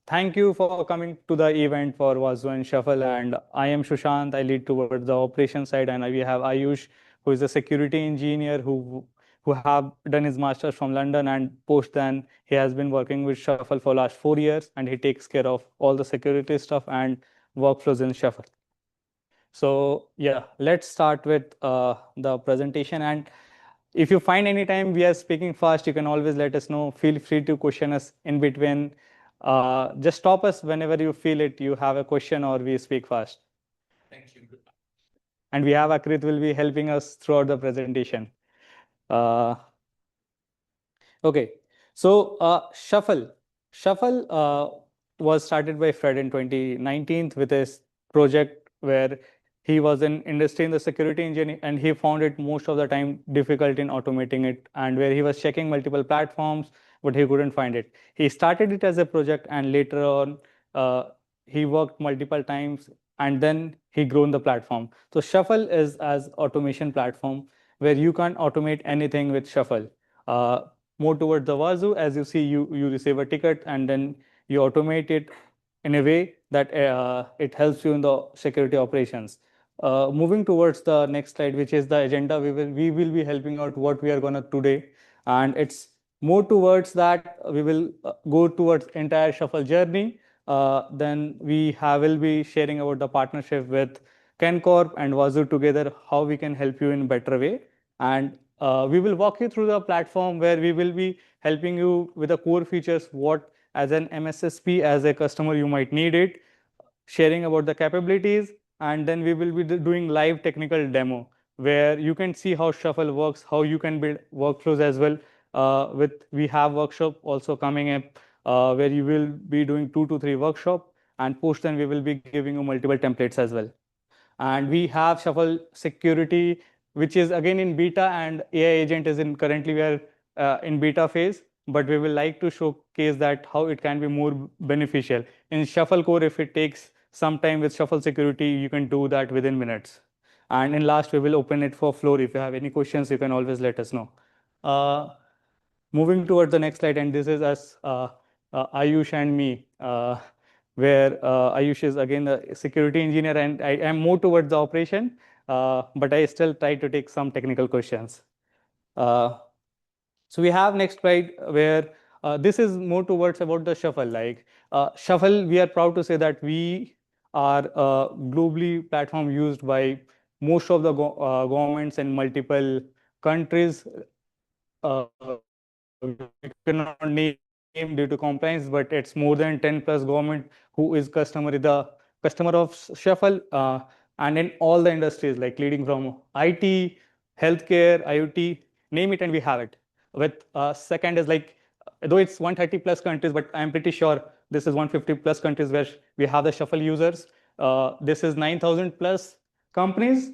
Thank you for coming to the event for wazuh and Shuffle. And I am Shushant. I lead towards the operation side, and we have Ayush, who is a security engineer who have done his master's from London, and post then he has been working with Shuffle for last 4 years, and he takes care of all the security stuff and workflows in Shuffle. So yeah, let's start with the presentation. And if you find any time we are speaking fast, you can always let us know. Feel free to question us in between. Just stop us whenever you feel it, you have a question or we speak fast. Thank you. And we have Akrit will be helping us throughout the presentation. Uh, okay, so Shuffle was started by Fred in 2019 with his project where he was in industry in the security engineering, and he found it most of the time difficult in automating it, and where he was checking multiple platforms, but he couldn't find it. He started it as a project, and later on he worked multiple times, and then he grown the platform. So Shuffle is as automation platform where you can automate anything with Shuffle. More towards the wazuh, as you see, you receive a ticket and then you automate it in a way that it helps you in the security operations. Moving towards the next slide, which is the agenda, we will be helping out what we are gonna today, and it's more towards that we will go towards entire Shuffle journey. Then will be sharing about the partnership with KenCorp and wazuh together, how we can help you in better way, and we will walk you through the platform where we will be helping you with the core features, what as an MSSP, as a customer, you might need it, sharing about the capabilities, and then we will be doing live technical demo where you can see how Shuffle works, how you can build workflows as well. We have workshop also coming up where you will be doing 2 to 3 workshop, and post then we will be giving you multiple templates as well. And we have Shuffle security, which is again in beta, and AI agent is in currently we are in beta phase, but we will like to showcase that how it can be more beneficial in Shuffle core. If it takes some time with Shuffle security, you can do that within minutes. And in last, we will open it for floor. If you have any questions, you can always let us know. Moving towards the next slide, and this is us, Ayush and me, where Ayush is again the security engineer, and I am more towards the operation, but I still try to take some technical questions. So we have next slide where this is more towards about the Shuffle. Like Shuffle, we are proud to say that we are a globally platform used by most of the governments in multiple countries. We cannot name due to compliance, but it's more than 10 plus government who is the customer of Shuffle, and in all the industries, like leading from IT, healthcare, IoT, name it, and we have it. With second is like, though it's 130 plus countries, but I'm pretty sure this is 150 plus countries where we have the Shuffle users. This is 9,000 plus companies.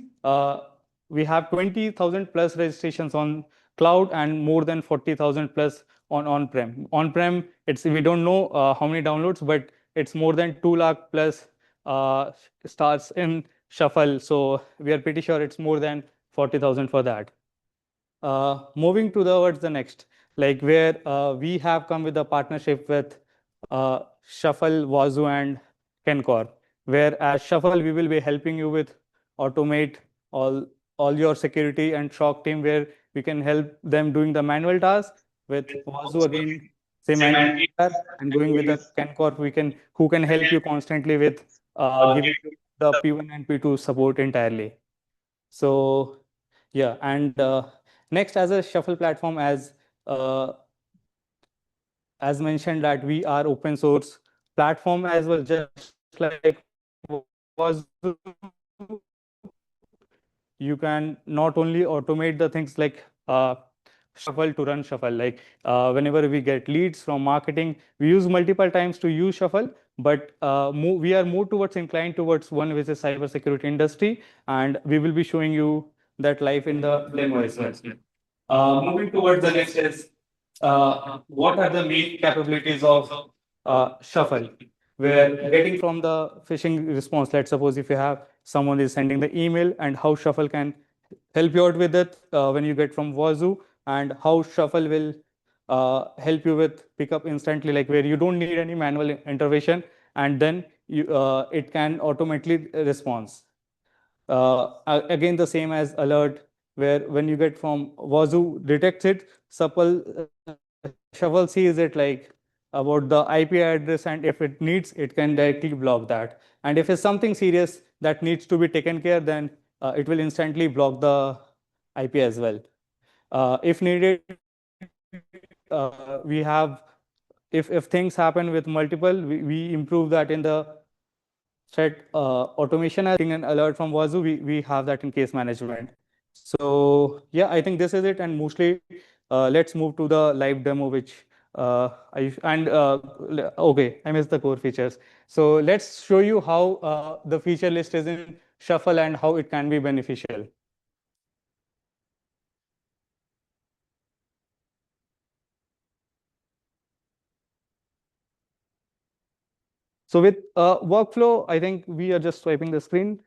We have 20,000 plus registrations on cloud and more than 40,000 plus on on-prem. On-prem, we don't know how many downloads, but it's more than 2 lakh plus stars in Shuffle. So we are pretty sure it's more than 40,000 for that. Moving towards the next, like where we have come with a partnership with Shuffle, wazuh, and KenCorp, where as Shuffle, we will be helping you with automate all your security and SOC team, where we can help them doing the manual tasks. With wazuh, again, same and going with the KenCorp, who can help you constantly with giving you the P1 and P2 support entirely. So yeah, and next, as a Shuffle platform, as mentioned, that we are open source platform as well, just like was you can not only automate the things like Shuffle to run Shuffle. Like whenever we get leads from marketing, we use multiple times to use Shuffle, but we are more towards inclined towards one, which is cybersecurity industry, and we will be showing you that live in the demo as well. Moving towards the next is what are the main capabilities of Shuffle? Where getting from the phishing response, let's suppose if you have someone is sending the email, and how Shuffle can help you out with it when you get from wazuh, and how Shuffle will help you with pickup instantly, like where you don't need any manual intervention, and then it can automatically respond. Again, the same as alert, where when you get from wazuh detects it, Shuffle sees it like about the IP address, and if it needs, it can directly block that. And if it's something serious that needs to be taken care, then it will instantly block the IP as well. If needed, we have, if things happen with multiple, we improve that in the threat automation. I think an alert from wazuh, we have that in case management. So yeah, I think this is it, and mostly let's move to the live demo, which okay, I missed the core features. So let's show you how the feature list is in Shuffle and how it can be beneficial. So with workflow, I think we are just swiping the screen.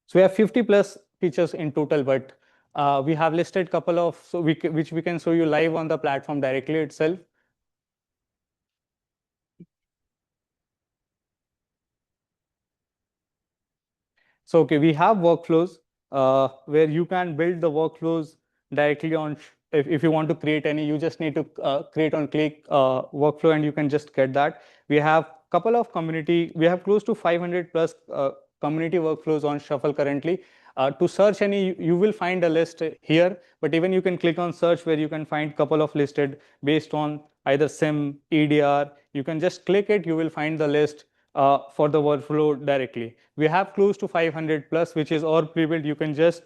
So we have 50 plus features in total, but we have listed couple of, which we can show you live on the platform directly itself. So, okay, we have workflows where you can build the workflows directly on, if you want to create any, you just need to create on click workflow, and you can just get that. We have couple of community, we have close to 500 plus community workflows on Shuffle currently. To search any, you will find a list here, but even you can click on search, where you can find couple of listed based on either SIM, EDR. You can just click it, you will find the list for the workflow directly. We have close to 500 plus, which is all pre-built. You can just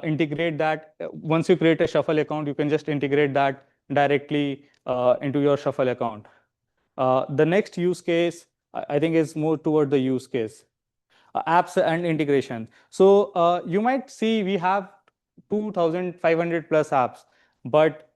integrate that. Once you create a Shuffle account, you can just integrate that directly into your Shuffle account. The next use case, I think, is more toward the use case. Apps and integration. So you might see we have 2,500 plus apps, but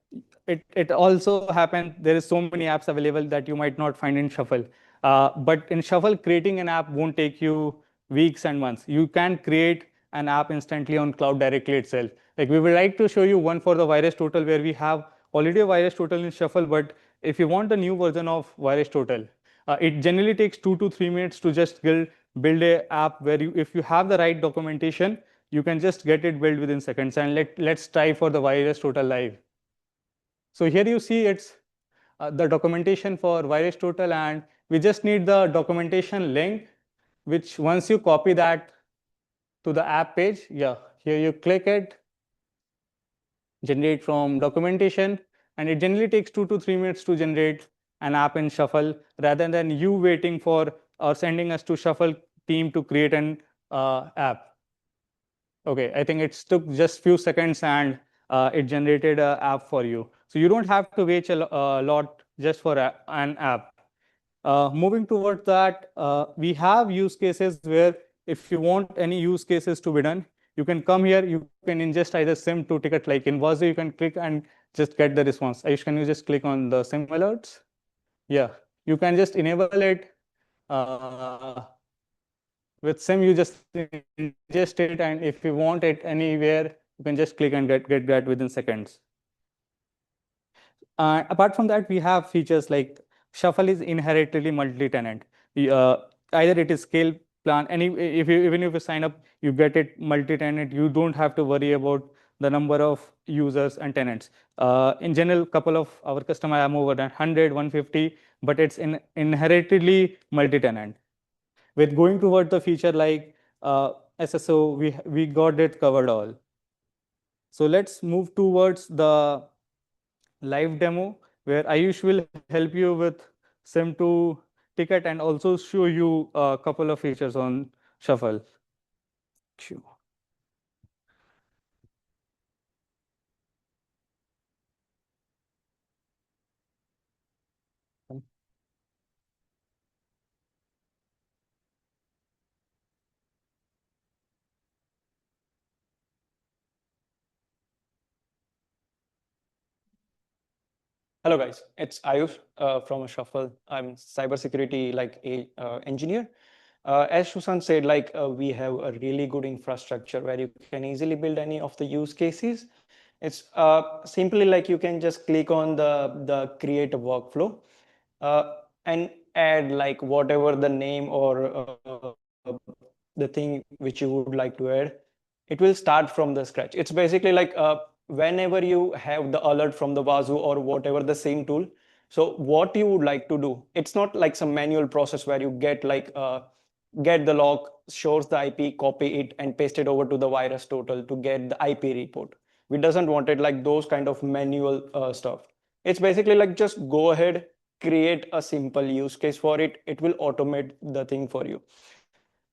it also happens there is so many apps available that you might not find in Shuffle. But in Shuffle, creating an app won't take you weeks and months. You can create an app instantly on cloud directly itself. Like, we would like to show you one for the virus total, where we have already a virus total in Shuffle, but if you want a new version of virus total, it generally takes 2 to 3 minutes to just build a app where you, if you have the right documentation, you can just get it built within seconds. And let's try for the virus total live. So here you see it's the documentation for virus total, and we just need the documentation link, which once you copy that to the app page, yeah, here you click it, generate from documentation, and it generally takes 2 to 3 minutes to generate an app in Shuffle, rather than you waiting for or sending us to Shuffle team to create an app. Okay, I think it took just few seconds, and it generated an app for you. So you don't have to wait a lot just for an app. Moving towards that, we have use cases where if you want any use cases to be done, you can come here, you can ingest either SIM to ticket, like in wazuh, you can click and just get the response. Ayush, can you just click on the SIM alerts? Yeah, you can just enable it. Uh, with SIM, you just ingest it, and if you want it anywhere, you can just click and get that within seconds. Apart from that, we have features like Shuffle is inherently multi-tenant. Either it is scale plan, and if you, even if you sign up, you get it multi-tenant. You don't have to worry about the number of users and tenants. In general, couple of our customers have more than 100, 150, but it's inherently multi-tenant. With going toward the feature like SSO, we got it covered all. So let's move towards the live demo, where Ayush will help you with SIM2 ticket and also show you a couple of features on Shuffle. Sure. Hello guys, it's Ayush from Shuffle. I'm cybersecurity engineer, As Susan said, like we have a really good infrastructure where you can easily build any of the use cases. It's simply like you can just click on the create a workflow and add like whatever the name or the thing which you would like to add. It will start from the scratch. It's basically like whenever you have the alert from the wazuh or whatever the same tool. So what you would like to do, it's not like some manual process where you get like get the log, shows the IP, copy it and paste it over to the virus total to get the IP report. We doesn't want it like those kind of manual stuff. It's basically like just go ahead, create a simple use case for it. It will automate the thing for you.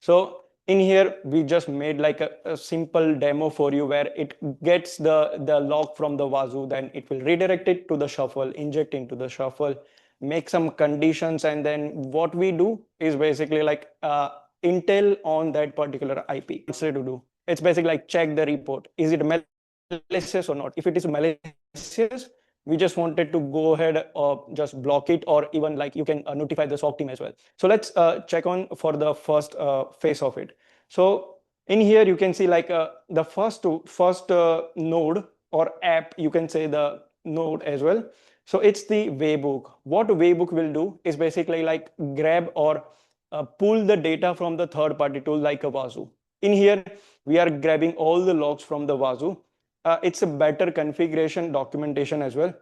So in here, we just made like a simple demo for you where it gets the log from the wazuh, then it will redirect it to the shuffle, inject into the shuffle, make some conditions, and then what we do is basically like intel on that particular IP. Instead to do, it's basically like check the report. Is it malicious or not? If it is malicious, we just wanted to go ahead or just block it, or even like you can notify the SOC team as well. So let's check on for the first phase of it. So in here you can see like the first node or app, you can say the node as well. So it's the waybook. What waybook will do is basically like grab or pull the data from the third party tool like a wazuh. In here we are grabbing all the logs from the wazuh. It's a better configuration documentation as well.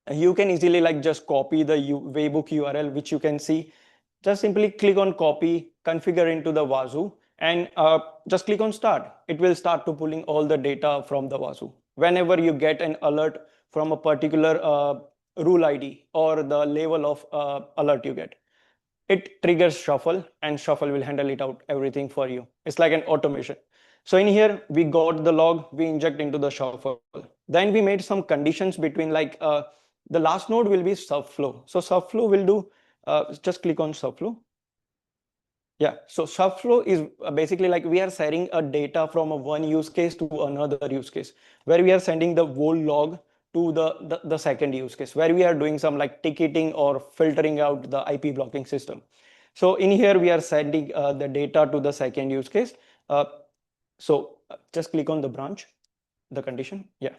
You can easily like just copy the waybook URL, which you can see. Just simply click on copy, configure into the wazuh, and just click on start. It will start to pulling all the data from the wazuh. Whenever you get an alert from a particular rule ID or the level of alert you get, it triggers shuffle, and shuffle will handle it out everything for you. It's like an automation. So in here we got the log, we inject into the shuffle, then we made some conditions between like the last node will be subflow. So subflow will do just click on subflow. Yeah, so subflow is basically like we are sending a data from a one use case to another use case, where we are sending the whole log to the second use case, where we are doing some like ticketing or filtering out the IP blocking system. So in here we are sending the data to the second use case. Just click on the branch, the condition. Yeah.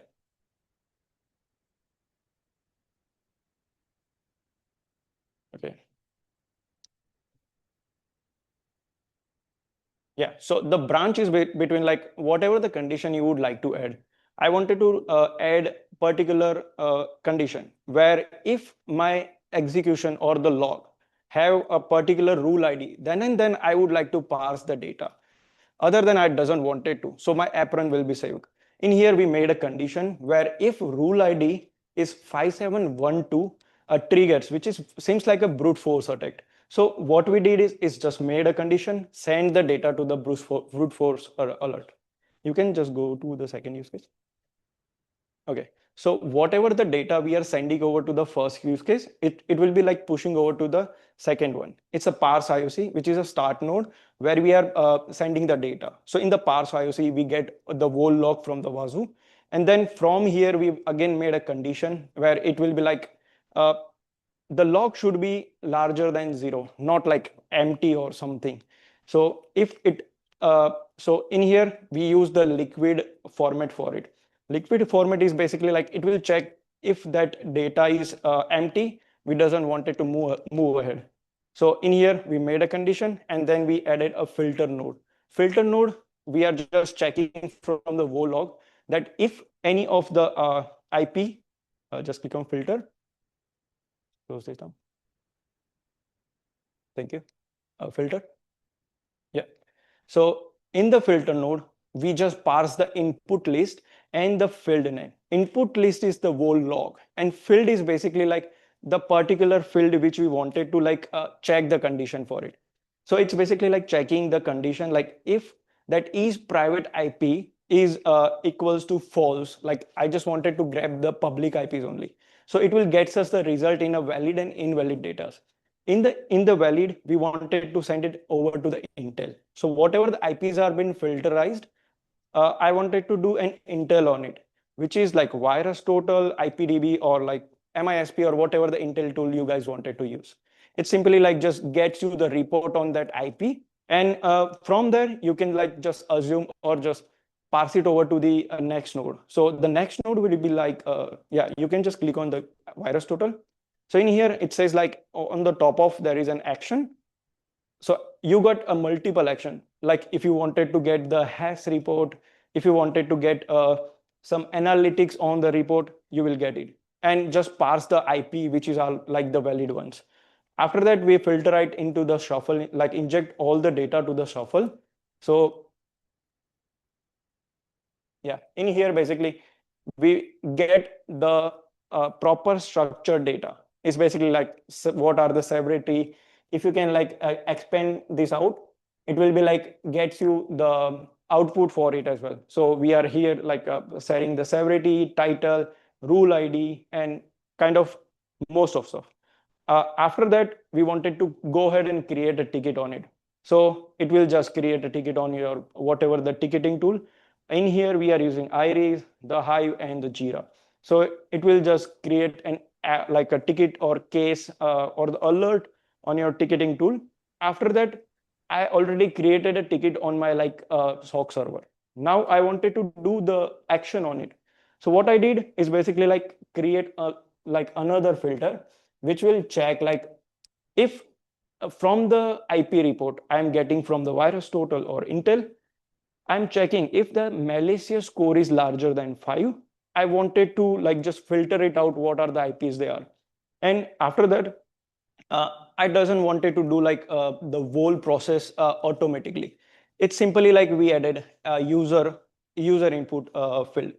Okay. Yeah, so the branch is between like whatever the condition you would like to add. I wanted to add particular condition where if my execution or the log have a particular rule ID, then and then I would like to parse the data. Other than I doesn't want it to. So my apron will be saved. In here, we made a condition where if rule ID is 5712 triggers, which is seems like a brute force attack. So what we did is just made a condition, send the data to the brute force alert. You can just go to the second use case. Okay. So whatever the data we are sending over to the first use case, it will be like pushing over to the second one. It's a parse IOC, which is a start node where we are sending the data. So in the parse IOC, we get the whole log from the wazuh. And then from here, we again made a condition where it will be like uh, the log should be larger than 0, not like empty or something. So if it, so in here, we use the liquid format for it. Liquid format is basically like it will check if that data is empty, we doesn't want it to move ahead. So in here, we made a condition and then we added a filter node. Filter node, we are just checking from the whole log that if any of the IP, just click on filter, close this down. Thank you. Filter. Yeah. So in the filter node, we just parse the input list and the field name. Input list is the whole log, and field is basically like the particular field which we wanted to like check the condition for it. So it's basically like checking the condition, like if that is private IP is equals to false, like I just wanted to grab the public IPs only. So it will get us the result in a valid and invalid data. In the valid, we wanted to send it over to the intel. So whatever the IPs are been filterized, I wanted to do an intel on it, which is like virus total, IPDB, or like MISP, or whatever the intel tool you guys wanted to use. It simply like just gets you the report on that IP And from there, you can like just assume or just parse it over to the next node. So the next node will be like, yeah, you can just click on the virus total. So in here, it says like on the top of there is an action. So you got a multiple action. Like if you wanted to get the hash report, if you wanted to get some analytics on the report, you will get it. And just parse the IP, which is all like the valid ones. After that, we filter it into the shuffle, like inject all the data to the shuffle. So yeah, in here, basically, we get the proper structured data. It's basically like what are the severity. If you can like expand this out, it will be like gets you the output for it as well. So we are here like setting the severity, title, rule ID, and kind of most of stuff. After that, we wanted to go ahead and create a ticket on it. So it will just create a ticket on your whatever the ticketing tool. In here, we are using Iris, the Hive, and the Jira. So it will just create an like a ticket or case or the alert on your ticketing tool. After that, I already created a ticket on my like SOC server. Now I wanted to do the action on it. So what I did is basically like create a like another filter which will check like if from the IP report I'm getting from the virus total or Intel, I'm checking if the malicious score is larger than 5. I wanted to like just filter it out what are the IPs they are. And after that, uh, I doesn't wanted to do like the whole process automatically. It's simply like we added a user input field.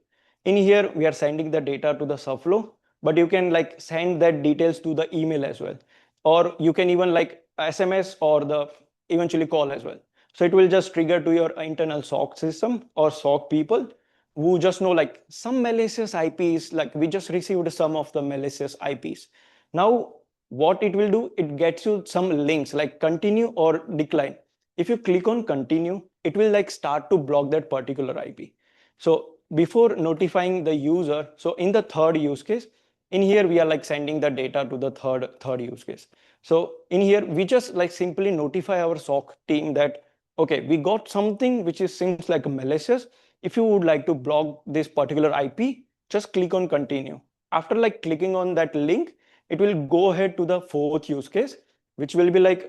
In here, we are sending the data to the subflow, but you can like send that details to the email as well, or you can even like SMS or the eventually call as well. So it will just trigger to your internal SOC system or SOC people who just know like some malicious IPs. Like we just received some of the malicious IPs. Now what it will do, it gets you some links like continue or decline. If you click on continue, it will like start to block that particular IP. So before notifying the user, so in the third use case, in here we are like sending the data to the third use case. So in here we just like simply notify our SOC team that okay, we got something which is seems like malicious. If you would like to block this particular IP, just click on continue. After like clicking on that link, it will go ahead to the fourth use case, which will be like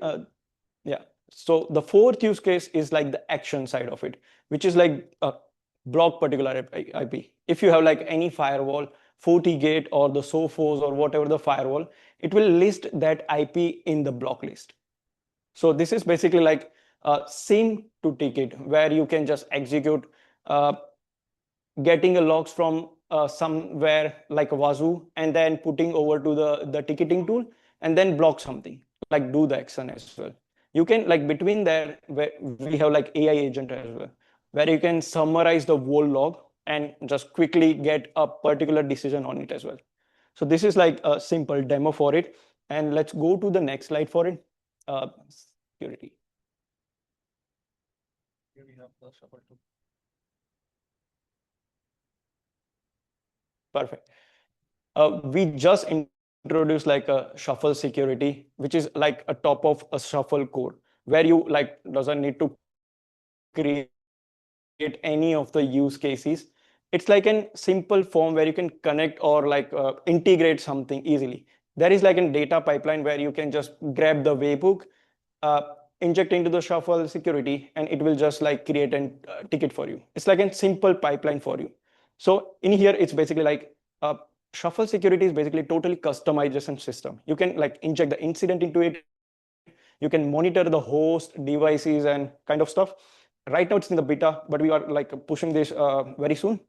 yeah. So the fourth use case is like the action side of it, which is like block particular IP. If you have like any firewall, FortiGate or the Sophos or whatever the firewall, it will list that IP in the block list. So this is basically like SIM to ticket where you can just execute uh, getting a logs from somewhere like a wazuh and then putting over to the ticketing tool and then block something like do the action as well. You can like between there where we have like AI agent as well where you can summarize the whole log and just quickly get a particular decision on it as well. So this is like a simple demo for it, and let's go to the next slide for it. Security. Here we have the shuffle tool. Perfect. We just introduced like a shuffle security, which is like a top of a shuffle core where you like doesn't need to create any of the use cases. It's like a simple form where you can connect or like integrate something easily. There is like a data pipeline where you can just grab the waybook, uh, inject into the shuffle security, and it will just like create a ticket for you. It's like a simple pipeline for you. So in here, it's basically like shuffle security is basically totally customization system. You can like inject the incident into it. You can monitor the host devices and kind of stuff. Right now it's in the beta, but we are like pushing this very soon,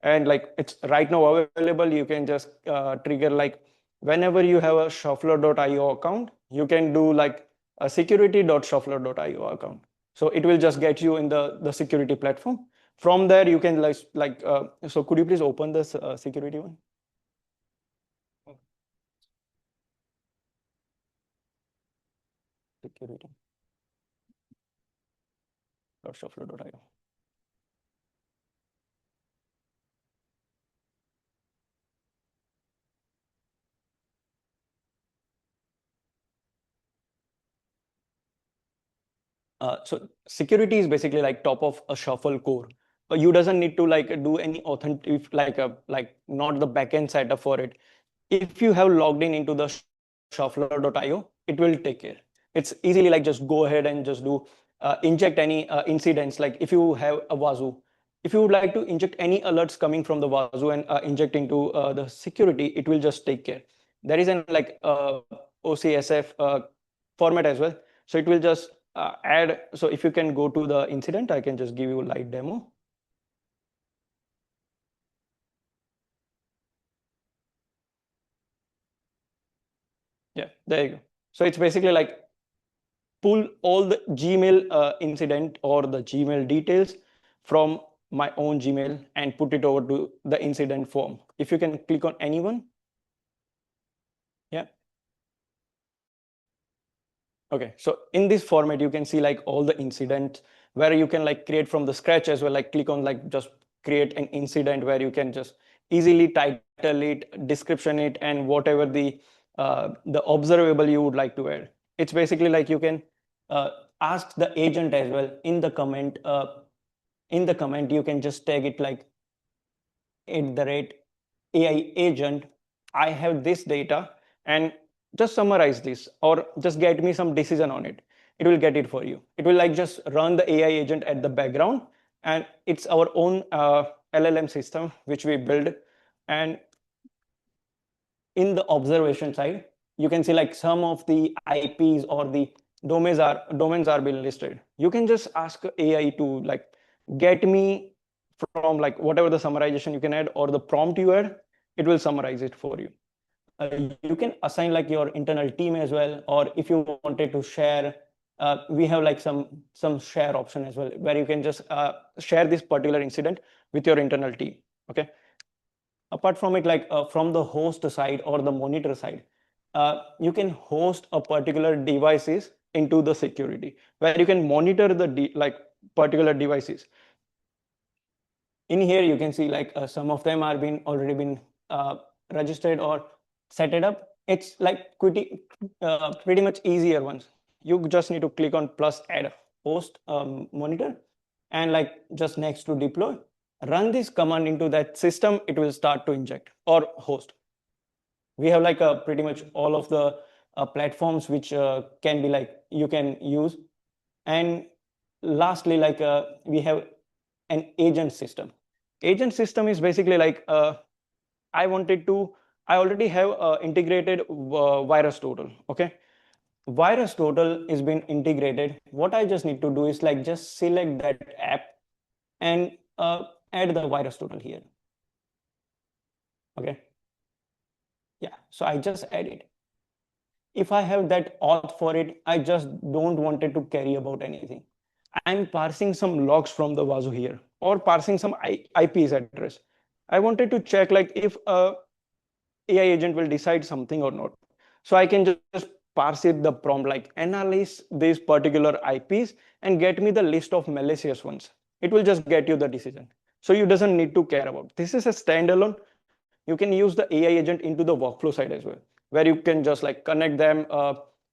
and like it's right now available. You can just trigger like whenever you have a shuffler.io account, you can do like a security.shuffler.io account. So it will just get you in the security platform. From there you can like so could you please open this security one? Security.shuffler.io. So security is basically like top of a shuffle core. You doesn't need to like do any authentic like not the backend setup for it. If you have logged in into the shuffler.io, it will take care. It's easily like just go ahead and just do inject any incidents. Like if you have a wazuh, if you would like to inject any alerts coming from the wazuh and inject into the security, it will just take care. There is an like OCSF format as well. So it will just add. So if you can go to the incident, I can just give you a live demo. Yeah, there you go. So it's basically like pull all the Gmail incident or the Gmail details from my own Gmail and put it over to the incident form. If you can click on anyone. Yeah. Okay. So in this format, you can see like all the incidents where you can like create from the scratch as well. Like click on like just create an incident where you can just easily title it, description it, and whatever the observable you would like to add. It's basically like you can uh, ask the agent as well in the comment. In the comment, you can just tag it like @AI agent. I have this data and just summarize this or just get me some decision on it. It will get it for you. It will like just run the AI agent at the background, and it's our own LLM system which we build. And in the observation side, you can see like some of the IPs or the domains are being listed. You can just ask AI to like get me from like whatever the summarization you can add or the prompt you add, it will summarize it for you. You can assign like your internal team as well, or if you wanted to share, we have like some share option as well where you can just share this particular incident with your internal team. Okay. Apart from it, like from the host side or the monitor side, you can host a particular devices into the security where you can monitor the like particular devices. In here you can see like some of them are been already been registered or set it up. It's like pretty much easier ones. You just need to click on plus add host monitor, and like just next to deploy, run this command into that system. It will start to inject or host. We have like a pretty much all of the platforms which can be like you can use. And lastly, like we have an agent system. Agent system is basically like I wanted to, I already have integrated virus total. Okay. Virus total is been integrated. What I just need to do is like just select that app and add the virus total here. Okay. Yeah. So I just add it. If I have that auth for it, I just don't want it to carry about anything. I'm parsing some logs from the wazuh here or parsing some IP's address. I wanted to check like if AI agent will decide something or not. So I can just parse it the prompt like analyze these particular IPs and get me the list of malicious ones. It will just get you the decision. So you doesn't need to care about. This is a standalone. You can use the AI agent into the workflow side as well, where you can just like connect them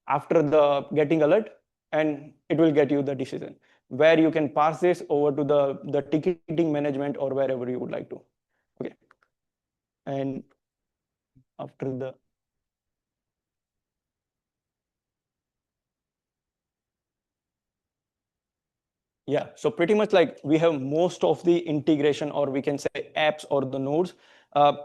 after the getting alert, and it will get you the decision where you can pass this over to the ticketing management or wherever you would like to. Okay. And after the Yeah, so pretty much like we have most of the integration, or we can say apps or the nodes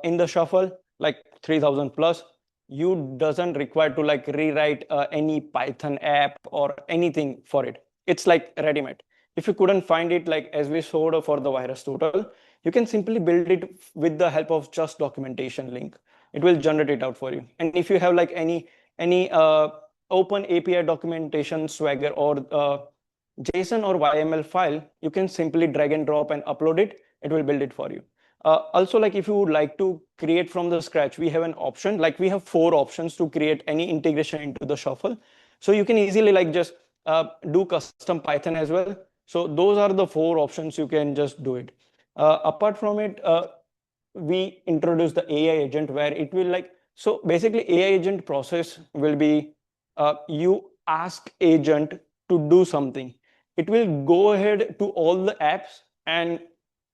in the shuffle, like 3000 plus. You doesn't require to like rewrite any Python app or anything for it. It's like ready-made. If you couldn't find it, like as we showed for the virus total, you can simply build it with the help of just documentation link. It will generate it out for you. And if you have like any open API documentation Swagger or JSON or YML file, you can simply drag and drop and upload it. It will build it for you. Also, like if you would like to create from the scratch, we have an option. Like we have 4 options to create any integration into the shuffle. So you can easily like just do custom Python as well. So those are the 4 options. You can just do it. Apart from it, we introduce the AI agent where it will like, so basically AI agent process will be you ask agent to do something, it will go ahead to all the apps and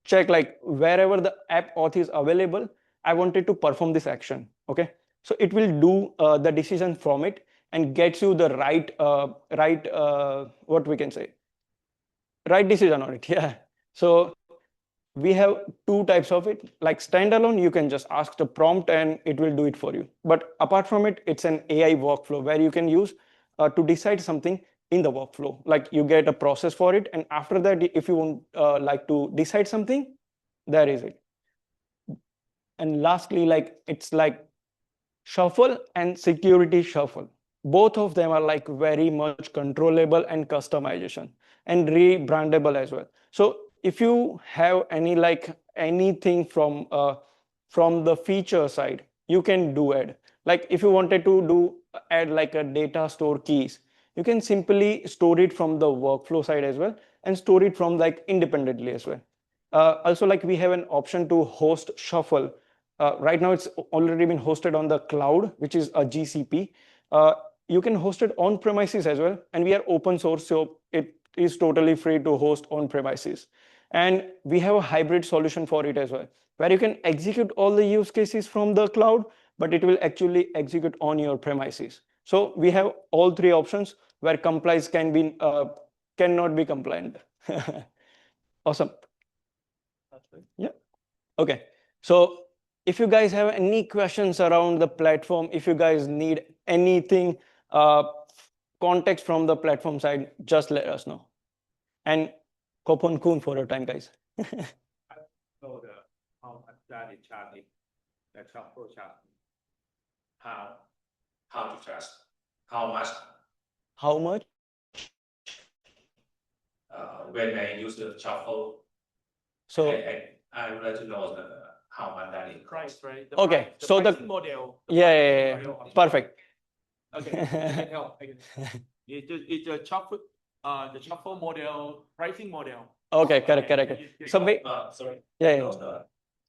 check like wherever the app auth is available, I wanted to perform this action. Okay, so it will do the decision from it and gets you the right what we can say, right decision on it. Yeah. So we have two types of it. Like standalone, you can just ask the prompt and it will do it for you. But apart from it, it's an AI workflow where you can use to decide something in the workflow. Like you get a process for it, and after that, if you want like to decide something, there is it. And lastly, like it's like shuffle and security shuffle. Both of them are like very much controllable and customization and rebrandable as well. So if you have any like anything from the feature side, you can do it. Like if you wanted to do add like a data store keys, you can simply store it from the workflow side as well and store it from like independently as well. Also, like we have an option to host shuffle. Right now, it's already been hosted on the cloud, which is a GCP. You can host it on premises as well, and we are open source, so it is totally free to host on premises. And we have a hybrid solution for it as well, where you can execute all the use cases from the cloud, but it will actually execute on your premises. So we have all three options where compliance cannot be compliant. Awesome. Yeah. Okay. So if you guys have any questions around the platform, if you guys need anything, context from the platform side, just let us know. And Kopon Kun for your time, guys. So how much that is charging, the shuffle charge, how to charge, how much How much? when I use the shuffle, So I would like to know how much that is. Price, right? Okay, so the pricing model. yeah, perfect. Okay, I can help. It's a shuffle model, pricing model. Okay, correct. So Sorry. yeah.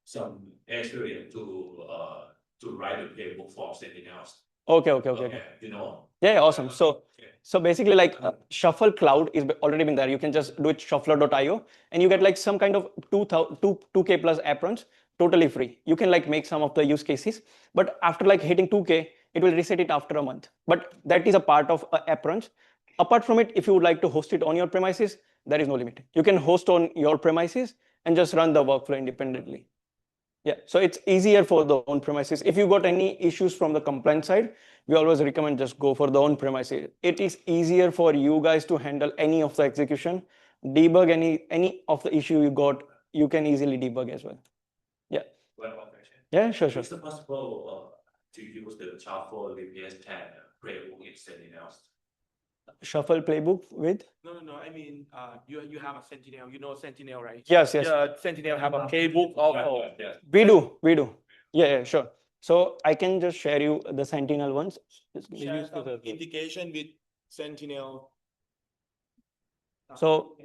Some experience to write the playbook for something else. Okay. You know. Yeah, awesome. So basically, like Shuffle Cloud is already been there. You can just do it shuffler.io, and you get like some kind of 2K plus app runs totally free. You can like make some of the use cases, but after like hitting 2K, it will reset it after a month. But that is a part of app runs. Apart from it, if you would like to host it on your premises, there is no limit. You can host on your premises and just run the workflow independently. Yeah, so it's easier for the on-premises. If you got any issues from the compliance side, we always recommend just go for the on-premises. It is easier for you guys to handle any of the execution, debug any of the issue you got. You can easily debug as well. Yeah. One more question. Yeah, sure. Is it possible to use the shuffle VPS and playbook in something else? Shuffle playbook with? No. I mean, you have a Sentinel. You know Sentinel, right? Yes. Yeah, Sentinel have a playbook also. Yeah. We do. Yeah, sure. So I can just share you the Sentinel ones. Share some indication with Sentinel. So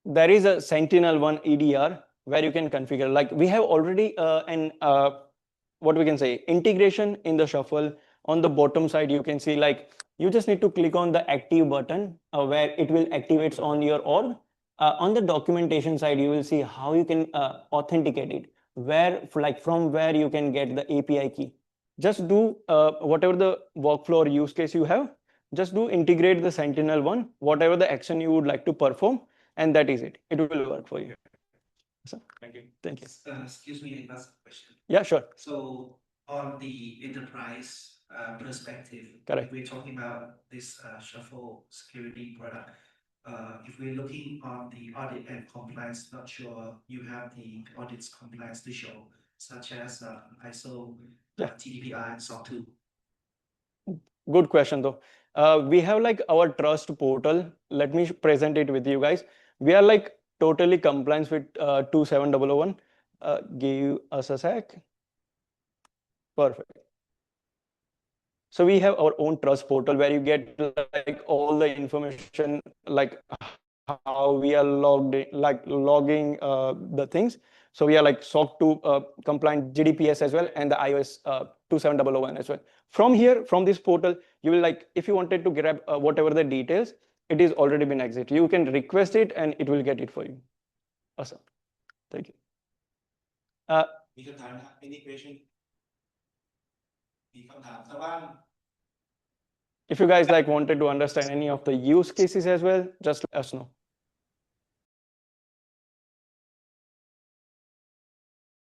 there is a Sentinel one EDR where you can configure. Like we have already what we can say integration in the shuffle. On the bottom side, you can see like you just need to click on the active button where it will activate on your org. On the documentation side, you will see how you can authenticate it. From where you can get the API key. Just do whatever the workflow or use case you have. Just do integrate the Sentinel one, whatever the action you would like to perform, and that is it. It will work for you. So, Thank you. thank you. Excuse me, last question. Yeah, sure. So on the enterprise perspective, Correct. if we're talking about this shuffle security product, if we're looking on the audit and compliance, not sure you have the audits compliance to show, such as ISO, TDPI, and SOAR 2. Good question though. We have like our trust portal. Let me present it with you guys. We are like totally compliant with 27001. Give us a sec. Perfect. So we have our own trust portal where you get like all the information, like how we are logging the things. So we are like SOC 2 compliant GDPS as well, and the iOS 27001 as well. From here, from this portal, you will like, if you wanted to grab whatever the details, it is already been exited. You can request it and it will get it for you. Awesome. Thank you. มีคำถามนะครับ any question มีคำถามชาวบ้าน If you guys like wanted to understand any of the use cases as well, just let us know.